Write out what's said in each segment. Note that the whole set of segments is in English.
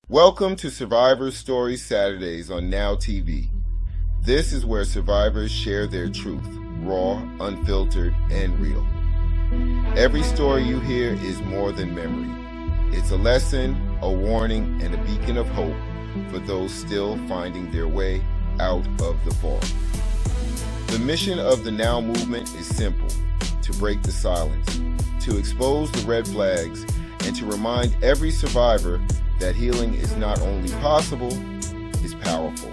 Welcome to Survivor Stories Saturdays on N.O.W TV. This is where survivors share their truth, raw, unfiltered, and real. Every story you hear is more than memory. It's a lesson, a warning, and a beacon of hope for those still finding their way out of the fog. The mission of the N.O.W movement is simple: to break the silence, to expose the red flags, and to remind every survivor that healing is not only possible, it's powerful.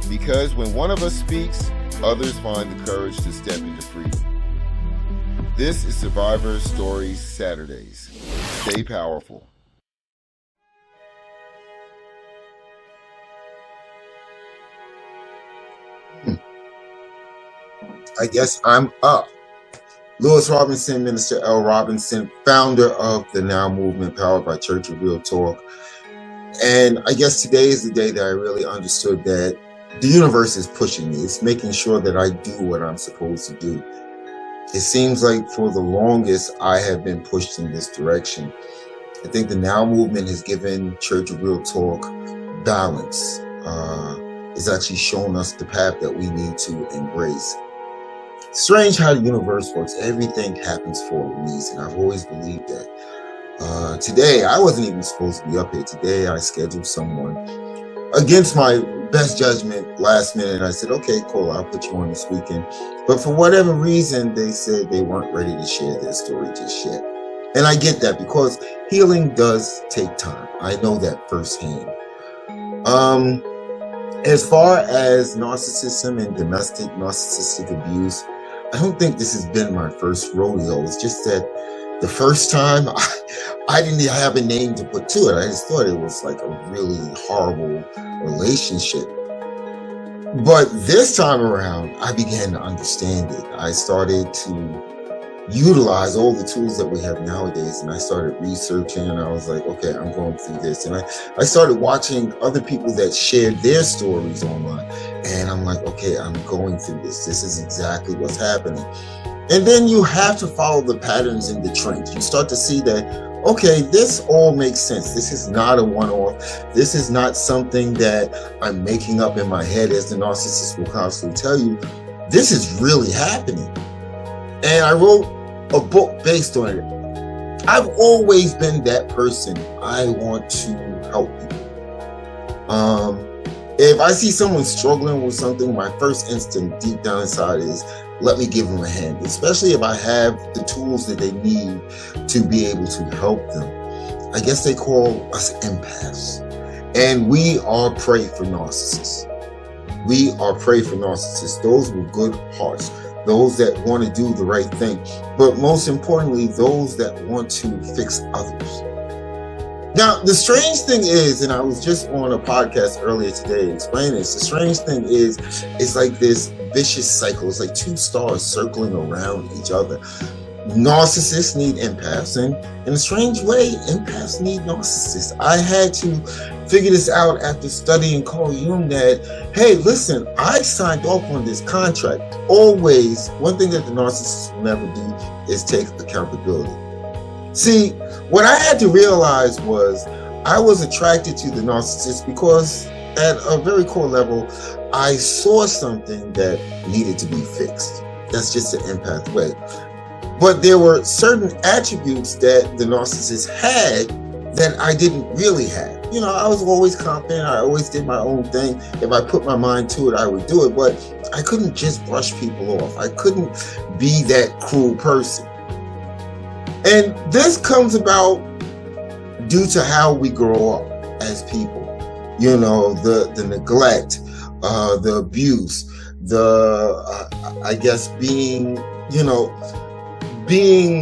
Because when one of us speaks, others find the courage to step into freedom. This is Survivor Stories Saturdays. Stay powerful. I guess I'm up. Lewis Robinson, Minister L. Robinson, founder of the N.O.W movement, powered by Church of Real Talk. And I guess today is the day that I really understood that the universe is pushing me. It's making sure that I do what I'm supposed to do. It seems like for the longest, I have been pushed in this direction. I think the N.O.W movement has given Church of Real Talk balance. It's actually shown us the path that we need to embrace. Strange how the universe works. Everything happens for a reason. I've always believed that. Today, I wasn't even supposed to be up here. Today, I scheduled someone against my best judgment last minute. I said, okay, cool, I'll put you on this weekend. But for whatever reason, they said they weren't ready to share their story just yet. And I get that because healing does take time. I know that firsthand. As far as narcissism and domestic narcissistic abuse, I don't think this has been my first rodeo. It's just that the first time I didn't have a name to put to it. I just thought it was like a really horrible relationship. But this time around, I began to understand it. I started to utilize all the tools that we have nowadays, and I started researching, and I was like, okay, I'm going through this. And I started watching other people that shared their stories online, and I'm like, okay, I'm going through this. This is exactly what's happening. And then you have to follow the patterns in the trends. You start to see that, okay, this all makes sense. This is not a one-off. This is not something that I'm making up in my head, as the narcissist will constantly tell you. This is really happening. And I wrote a book based on it. I've always been that person. I want to help people. If I see someone struggling with something, my first instinct deep down inside is, let me give them a hand, especially if I have the tools that they need to be able to help them. I guess they call us empaths. And we are prey for narcissists. We are prey for narcissists. Those with good hearts. Those that want to do the right thing, but most importantly, those that want to fix others. Now, the strange thing is, and I was just on a podcast earlier today explaining this, the strange thing is, it's like this vicious cycle. It's like two stars circling around each other. Narcissists need empaths, and in a strange way, empaths need narcissists. I had to figure this out after studying Carl Jung that, hey, listen, I signed off on this contract. Always, one thing that the narcissist will never do is take accountability. See, what I had to realize was I was attracted to the narcissist because at a very core level, I saw something that needed to be fixed. That's just an empath way. But there were certain attributes that the narcissist had that I didn't really have. You know, I was always confident. I always did my own thing. If I put my mind to it, I would do it. But I couldn't just brush people off. I couldn't be that cruel person. And this comes about due to how we grow up as people. You know, the neglect, the abuse, I guess being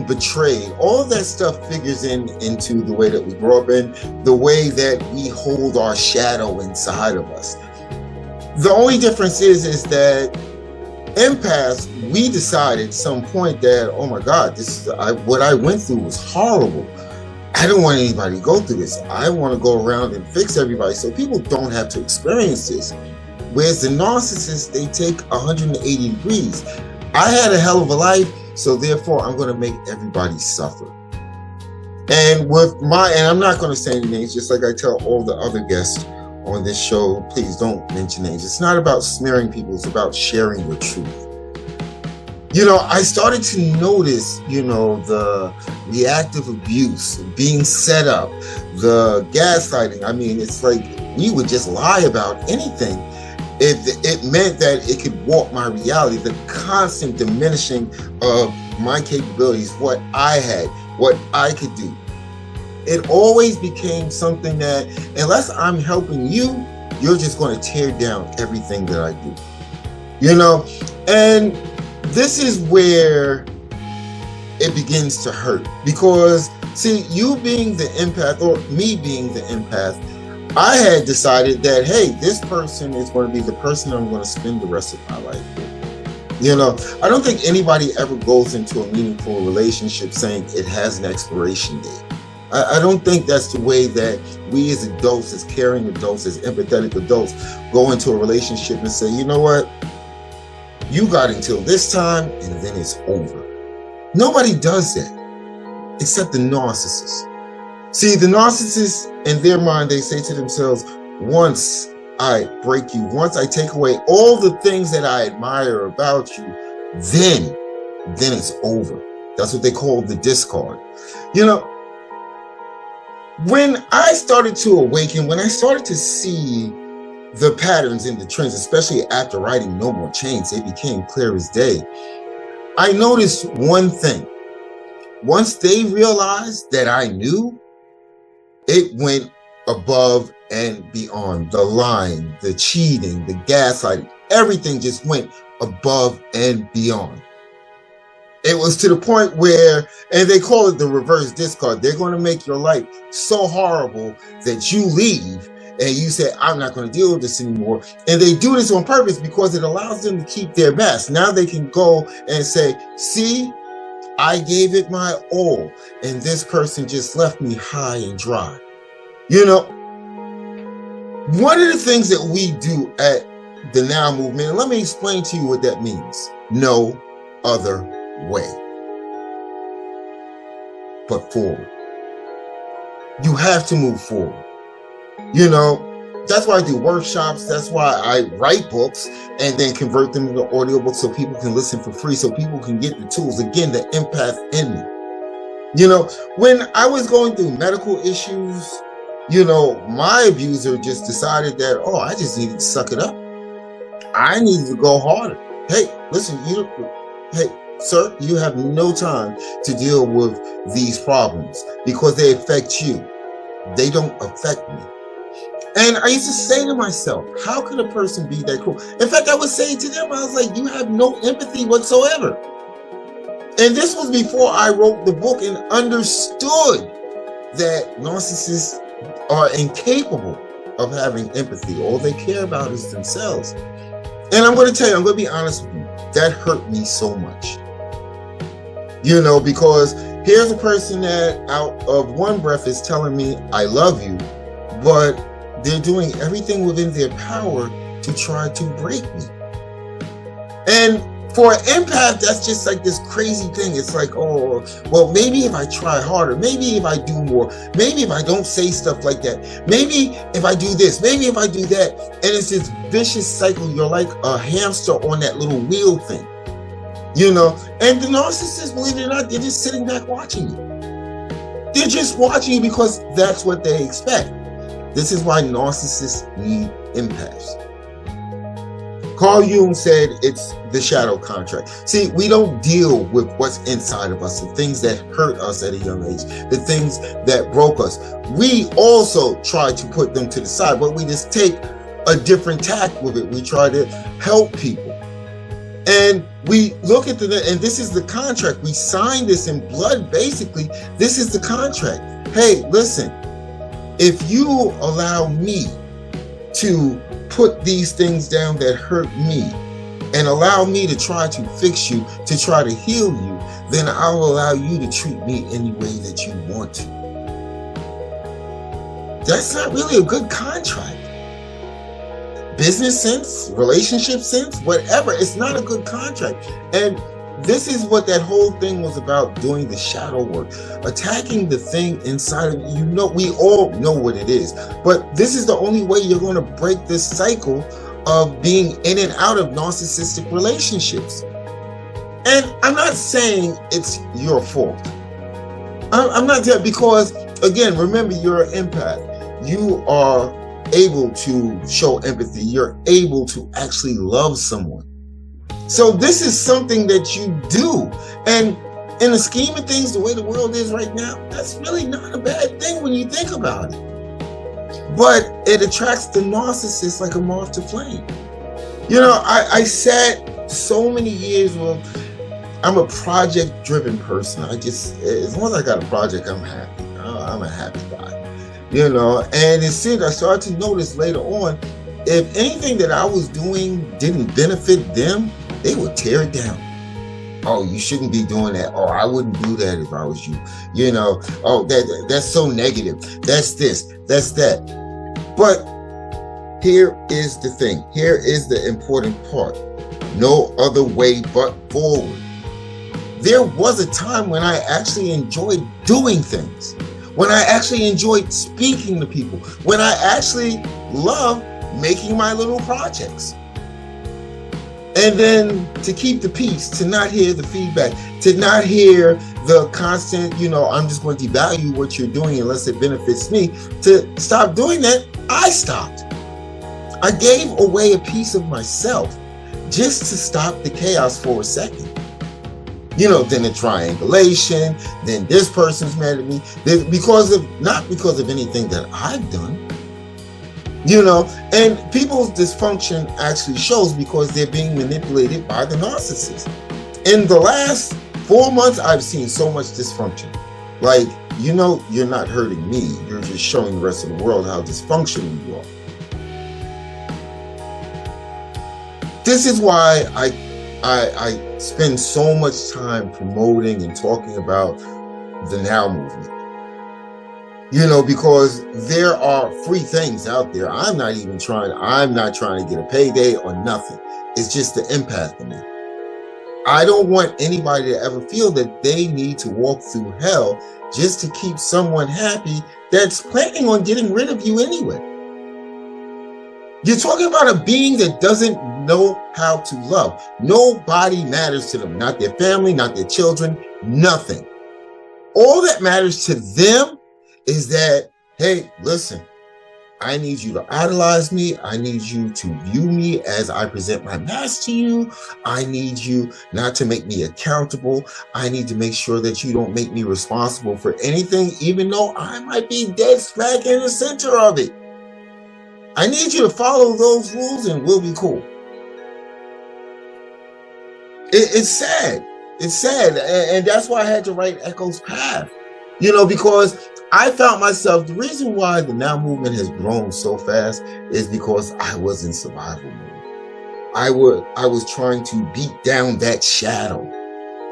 betrayed. All of that stuff figures into the way that we grow up and the way that we hold our shadow inside of us. The only difference is that empaths, we decided at some point that, oh my God, what I went through was horrible. I don't want anybody to go through this. I want to go around and fix everybody so people don't have to experience this. Whereas the narcissists, they take 180 degrees. I had a hell of a life, so therefore I'm going to make everybody suffer. And and I'm not going to say any names, just like I tell all the other guests on this show, please don't mention names. It's not about smearing people, it's about sharing the truth. I started to notice, the reactive abuse, being set up, the gaslighting. I mean, it's like we would just lie about anything if it meant that it could warp my reality, the constant diminishing of my capabilities, what I had, what I could do. It always became something that, unless I'm helping you, you're just going to tear down everything that I do. And this is where it begins to hurt, because see, you being the empath, or me being the empath, I had decided that, hey, this person is going to be the person I'm going to spend the rest of my life with. I don't think anybody ever goes into a meaningful relationship saying it has an expiration date. I don't think that's the way that we as adults, as caring adults, as empathetic adults, go into a relationship and say, you know what? You got until this time and then it's over. Nobody does that except the narcissist. See, the narcissist, in their mind, they say to themselves, once I break you, once I take away all the things that I admire about you, then it's over. That's what they call the discard. When I started to awaken, when I started to see the patterns and the trends, especially after writing No More Chains, they became clear as day. I noticed one thing. Once they realized that I knew, it went above and beyond. The lying, the cheating, the gaslighting, everything just went above and beyond. It was to the point where, and they call it the reverse discard, they're going to make your life so horrible that you leave and you say, I'm not going to deal with this anymore. And they do this on purpose because it allows them to keep their best. Now they can go and say, see, I gave it my all, and this person just left me high and dry. One of the things that we do at the Now movement, and let me explain to you what that means. No other way but forward. You have to move forward. That's why I do workshops. That's why I write books and then convert them into audiobooks so people can listen for free, so people can get the tools. Again, the empath in me. When I was going through medical issues, my abuser just decided that, I just needed to suck it up. I needed to go harder. Hey, listen, sir, you have no time to deal with these problems because they affect you. They don't affect me. And I used to say to myself, how could a person be that cruel? In fact, I was saying to them, I was like, you have no empathy whatsoever. And this was before I wrote the book and understood that narcissists are incapable of having empathy. All they care about is themselves. And I'm going to tell you, I'm going to be honest with you, that hurt me so much. Because here's a person that out of one breath is telling me, I love you, but they're doing everything within their power to try to break me. And for an empath, that's just like this crazy thing. It's like, maybe if I try harder, maybe if I do more, maybe if I don't say stuff like that, maybe if I do this, maybe if I do that. And it's this vicious cycle. You're like a hamster on that little wheel thing, And the narcissists, believe it or not, they're just sitting back watching you. They're just watching you because that's what they expect. This is why narcissists need empaths. Carl Jung said it's the shadow contract. See, we don't deal with what's inside of us, the things that hurt us at a young age, the things that broke us. We also try to put them to the side, but we just take a different tack with it. We try to help people. And we look at and this is the contract. We signed this in blood, basically. This is the contract. Hey, listen, if you allow me to put these things down that hurt me and allow me to try to fix you, to try to heal you, then I'll allow you to treat me any way that you want to. That's not really a good contract. Business sense, relationship sense, whatever, it's not a good contract. And this is what that whole thing was about, doing the shadow work, attacking the thing inside of you. You know, we all know what it is, but this is the only way you're going to break this cycle of being in and out of narcissistic relationships. And I'm not saying it's your fault. I'm not there, because again, remember, you're an empath. You are able to show empathy. You're able to actually love someone. So this is something that you do. And in the scheme of things, the way the world is right now, that's really not a bad thing when you think about it. But it attracts the narcissist like a moth to flame. You know, I sat so many years with, I'm a project-driven person. As long as I got a project, I'm happy. I'm a happy guy. You know, and it seemed, I started to notice later on, if anything that I was doing didn't benefit them, they would tear it down. Oh, you shouldn't be doing that. Oh, I wouldn't do that if I was you. You know, oh, that's so negative. That's this, that's that. But here is the thing. Here is the important part. No other way but forward. There was a time when I actually enjoyed doing things, when I actually enjoyed speaking to people, when I actually loved making my little projects. And then to keep the peace, to not hear the feedback, to not hear the constant, you know, I'm just going to devalue what you're doing unless it benefits me, to stop doing that, I stopped. I gave away a piece of myself just to stop the chaos for a second. You know, then the triangulation, then this person's mad at me, not because of anything that I've done. You know, and people's dysfunction actually shows because they're being manipulated by the narcissist. In the last 4 months, I've seen so much dysfunction. Like, you know, you're not hurting me. You're just showing the rest of the world how dysfunctional you are. This is why I spend so much time promoting and talking about the N.O.W movement. You know, because there are free things out there. I'm not trying to get a payday or nothing. It's just the empath in me. I don't want anybody to ever feel that they need to walk through hell just to keep someone happy that's planning on getting rid of you anyway. You're talking about a being that doesn't know how to love. Nobody matters to them, not their family, not their children, nothing. All that matters to them is that, hey, listen, I need you to idolize me. I need you to view me as I present my mask to you. I need you not to make me accountable. I need to make sure that you don't make me responsible for anything, even though I might be dead smack in the center of it. I need you to follow those rules and we'll be cool. It's sad. It's sad. And that's why I had to write Echo's Path. You know, because I found myself, the reason why the N.O.W movement has grown so fast is because I was in survival mode. I was trying to beat down that shadow,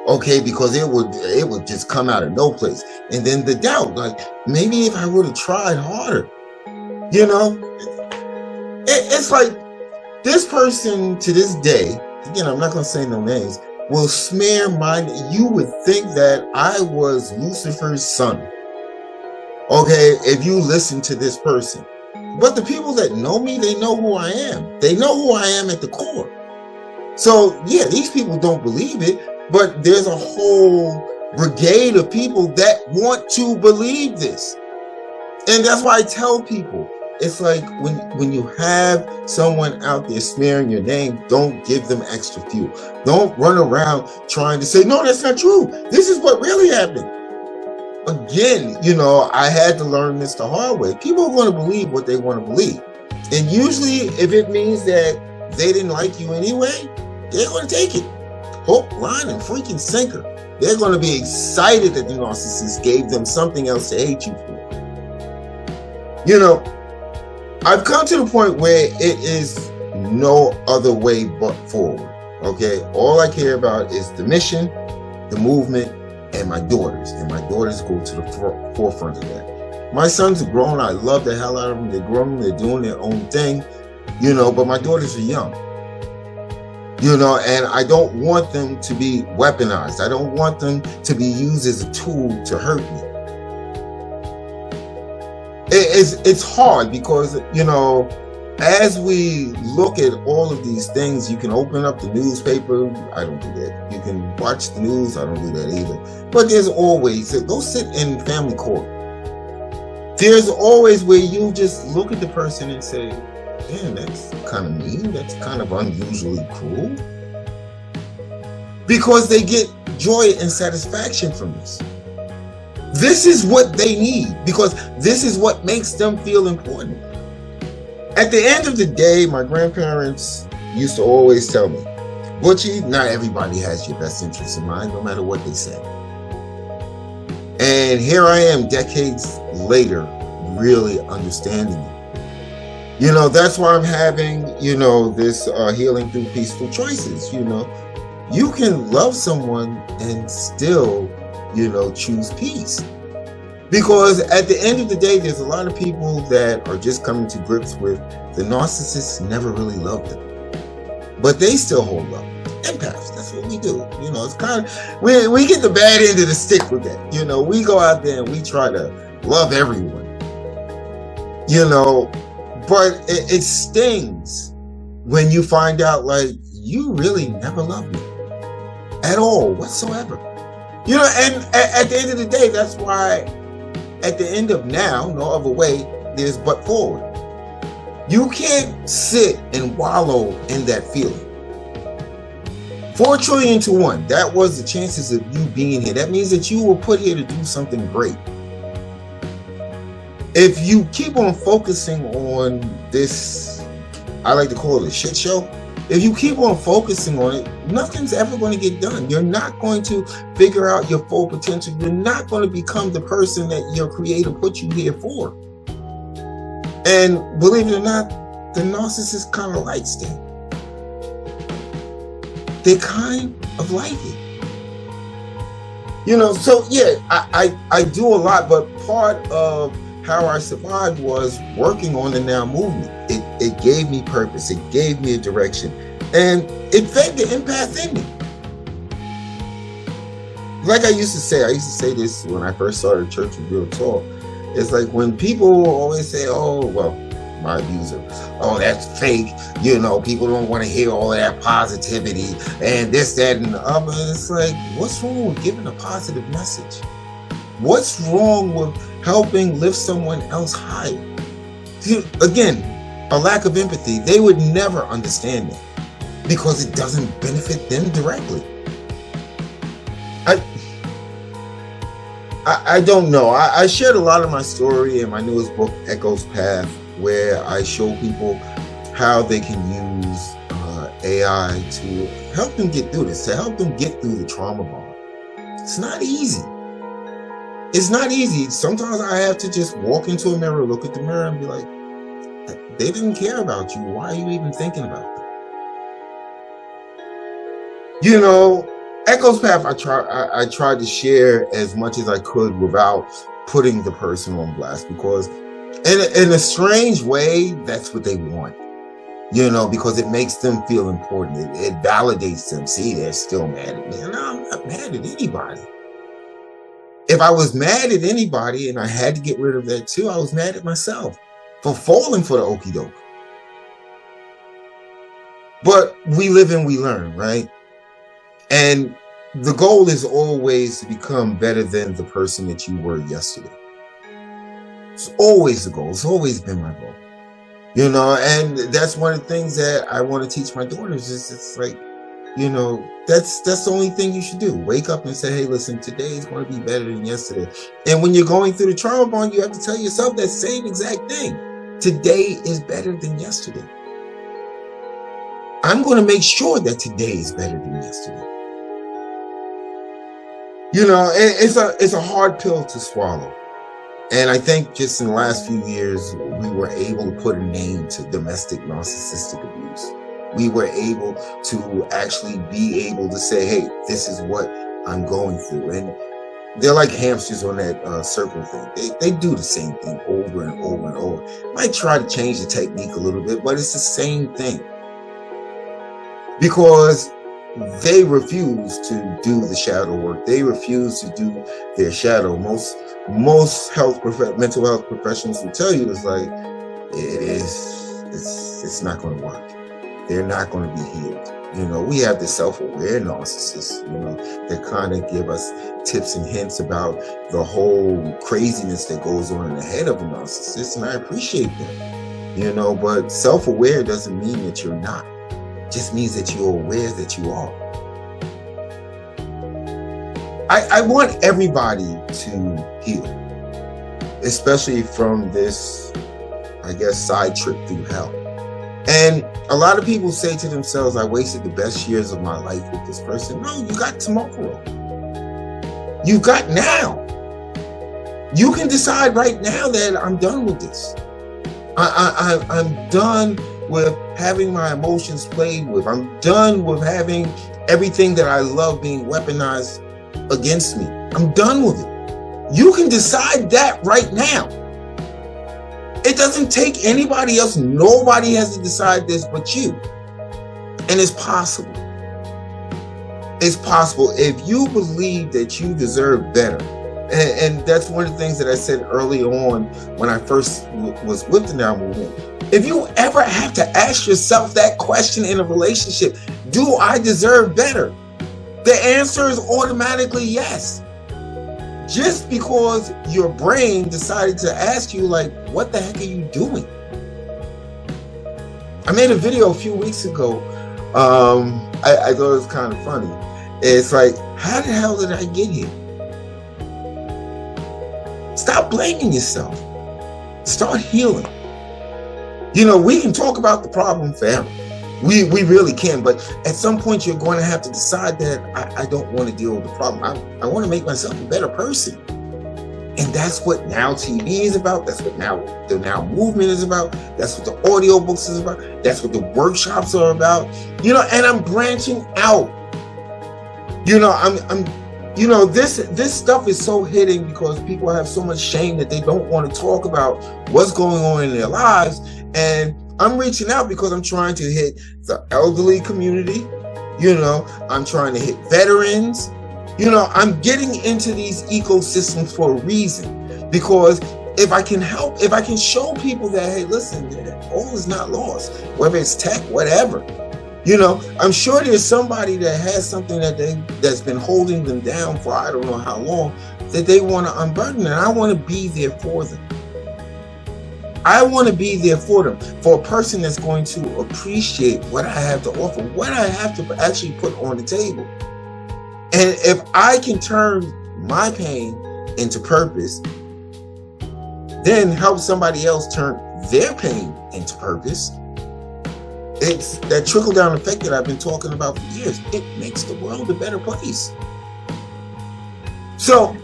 okay, because it would just come out of no place. And then the doubt, like, maybe if I would have tried harder, you know, it's like this person to this day, again, I'm not going to say no names, will smear mine. You would think that I was Lucifer's son. Okay, if you listen to this person. But the people that know me, they know who I am. They know who I am at the core. So yeah, these people don't believe it, but there's a whole brigade of people that want to believe this. And that's why I tell people, it's like when you have someone out there smearing your name, don't give them extra fuel. Don't run around trying to say, no, that's not true. This is what really happened. Again, you know, I had to learn this the hard way. People are going to believe what they want to believe. And usually if it means that they didn't like you anyway, they're going to take it. Hook, line, and freaking sinker. They're going to be excited that the narcissist gave them something else to hate you for. You know, I've come to the point where it is no other way but forward. Okay, all I care about is the mission, the movement, and my daughters. And my daughters go to the forefront of that. My sons are grown. I love the hell out of them. They're grown. They're doing their own thing, you know, but my daughters are young. And I don't want them to be weaponized. I don't want them to be used as a tool to hurt me. It's hard because, as we look at all of these things, you can open up the newspaper. I don't do that. You can watch the news. I don't do that either. But there's always, go sit in family court. There's always where you just look at the person and say, damn, that's kind of mean. That's kind of unusually cruel. Because they get joy and satisfaction from this. This is what they need, because this is what makes them feel important. At the end of the day, my grandparents used to always tell me, Butchie, not everybody has your best interests in mind, no matter what they say. And here I am decades later, really understanding it. That's why I'm having, this healing through peaceful choices. You can love someone and still, choose peace. Because at the end of the day, there's a lot of people that are just coming to grips with the narcissists never really loved them, but they still hold up. Empaths, that's what we do. It's kind of, we get the bad end of the stick with that. We go out there and we try to love everyone, but it stings when you find out, like, you really never loved me at all whatsoever. And at the end of the day, that's why at the end of now, no other way, there's but forward. You can't sit and wallow in that feeling. 4 trillion to 1, that was the chances of you being here. That means that you were put here to do something great. If you keep on focusing on this, I like to call it a shit show. If you keep on focusing on it, nothing's ever going to get done. You're not going to figure out your full potential. You're not going to become the person that your creator put you here for. And believe it or not, the narcissist kind of likes that. They kind of like it. So yeah, I do a lot, but part of how I survived was working on the Now movement. It gave me purpose. It gave me a direction. And it fed the empath in me. Like I used to say this when I first started Church of Real Talk. It's like when people always say, oh, well, my views are, oh, that's fake. People don't want to hear all of that positivity and this, that, and the other. And it's like, what's wrong with giving a positive message? What's wrong with helping lift someone else higher? Again, a lack of empathy. They would never understand that because it doesn't benefit them directly. I don't know. I shared a lot of my story in my newest book, Echo's Path, where I show people how they can use AI to help them get through this, to help them get through the trauma bond. It's not easy. It's not easy. Sometimes I have to just walk into a mirror, look at the mirror and be like, they didn't care about you. Why are you even thinking about them? Echo's Path, I tried to share as much as I could without putting the person on blast, because in a strange way, that's what they want. Because it makes them feel important. It validates them. See, they're still mad at me. No, I'm not mad at anybody. If I was mad at anybody and I had to get rid of that too, I was mad at myself for falling for the okie doke. But we live and we learn, right? And the goal is always to become better than the person that you were yesterday. It's always the goal. It's always been my goal. And that's one of the things that I want to teach my daughters is it's like, that's the only thing you should do. Wake up and say, hey, listen, today is going to be better than yesterday. And when you're going through the trauma bond, you have to tell yourself that same exact thing. Today is better than yesterday. I'm going to make sure that today is better than yesterday. It's a hard pill to swallow. And I think just in the last few years, we were able to put a name to domestic narcissistic abuse. We were able to actually be able to say, hey, this is what I'm going through. And they're like hamsters on that circle thing. They do the same thing over and over and over. Might try to change the technique a little bit, but it's the same thing. because they refuse to do the shadow work. They refuse to do their shadow. Most mental health professionals will tell you it's not going to work. They're not going to be healed. We have the self-aware narcissists, that kind of give us tips and hints about the whole craziness that goes on in the head of a narcissist, and I appreciate that, but self-aware doesn't mean that you're not. It just means that you're aware that you are. I want everybody to heal, especially from this, I guess, side trip through hell. And a lot of people say to themselves, I wasted the best years of my life with this person. No, you got tomorrow. You got now. You can decide right now that I'm done with this. I'm done with having my emotions played with. I'm done with having everything that I love being weaponized against me. I'm done with it. You can decide that right now. It doesn't take anybody else. Nobody has to decide this but you. And it's possible. It's possible if you believe that you deserve better. And that's one of the things that I said early on when I first was with the N.O.W movement. If you ever have to ask yourself that question in a relationship, do I deserve better? The answer is automatically yes. Just because your brain decided to ask you, what the heck are you doing? I made a video a few weeks ago. I thought it was kind of funny. It's like, how the hell did I get here? Stop blaming yourself. Start healing. We can talk about the problem forever. We really can, but at some point you're going to have to decide that I don't want to deal with the problem. I want to make myself a better person. And that's what Now TV is about. That's what the Now movement is about. That's what the audiobooks is about. That's what the workshops are about. And I'm branching out. This stuff is so hidden because people have so much shame that they don't want to talk about what's going on in their lives. And I'm reaching out because I'm trying to hit the elderly community. I'm trying to hit veterans. I'm getting into these ecosystems for a reason, because if I can show people that, hey, listen, all is not lost, whether it's tech, whatever. I'm sure there's somebody that has something that's been holding them down for I don't know how long that they want to unburden, and I want to be there for them. I want to be there for them, for a person that's going to appreciate what I have to offer, what I have to actually put on the table. And if I can turn my pain into purpose, then help somebody else turn their pain into purpose. It's that trickle-down effect that I've been talking about for years. It makes the world a better place. So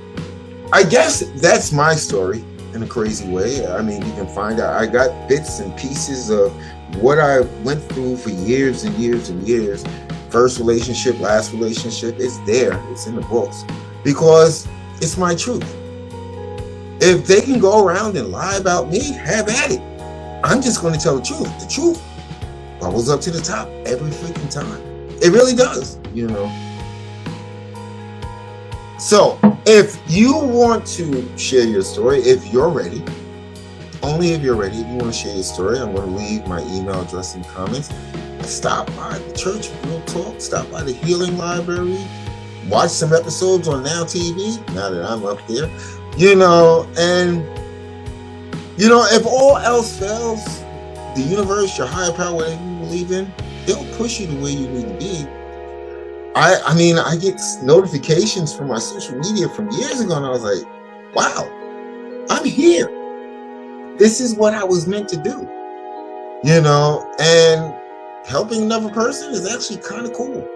I guess that's my story in a crazy way. I mean, you can find out. I got bits and pieces of what I went through for years and years and years. First relationship, last relationship, it's there. It's in the books because it's my truth. If they can go around and lie about me, have at it. I'm just going to tell the truth. The truth bubbles up to the top every freaking time. It really does, So if you want to share your story, if you're ready, only if you're ready, if you want to share your story, I'm going to leave my email address in the comments. Stop by the Church of Real Talk. Stop by the Healing Library. Watch some episodes on Now TV, now that I'm up there. And, if all else fails, the universe, your higher power, whatever you believe in, they'll push you to where you need to be. I get notifications from my social media from years ago, and I was like, wow, I'm here. This is what I was meant to do. And helping another person is actually kind of cool,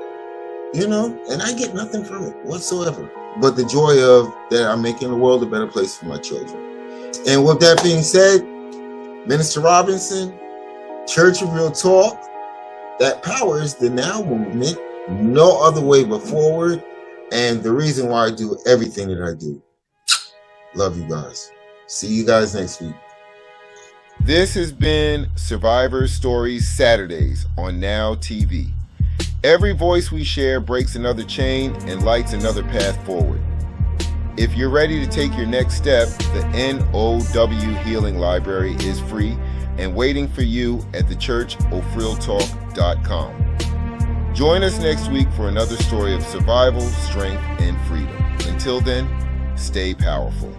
and I get nothing from it whatsoever, but the joy of that I'm making the world a better place for my children. And with that being said, Minister Robinson, Church of Real Talk, that powers the Now movement, no other way but forward, and the reason why I do everything that I do. Love you guys. See you guys next week. This has been Survivor Stories Saturdays on Now TV. Every voice we share breaks another chain and lights another path forward. If you're ready to take your next step, the N.O.W. Healing Library is free and waiting for you at thechurchofrealtalk.com. Join us next week for another story of survival, strength, and freedom. Until then, stay powerful.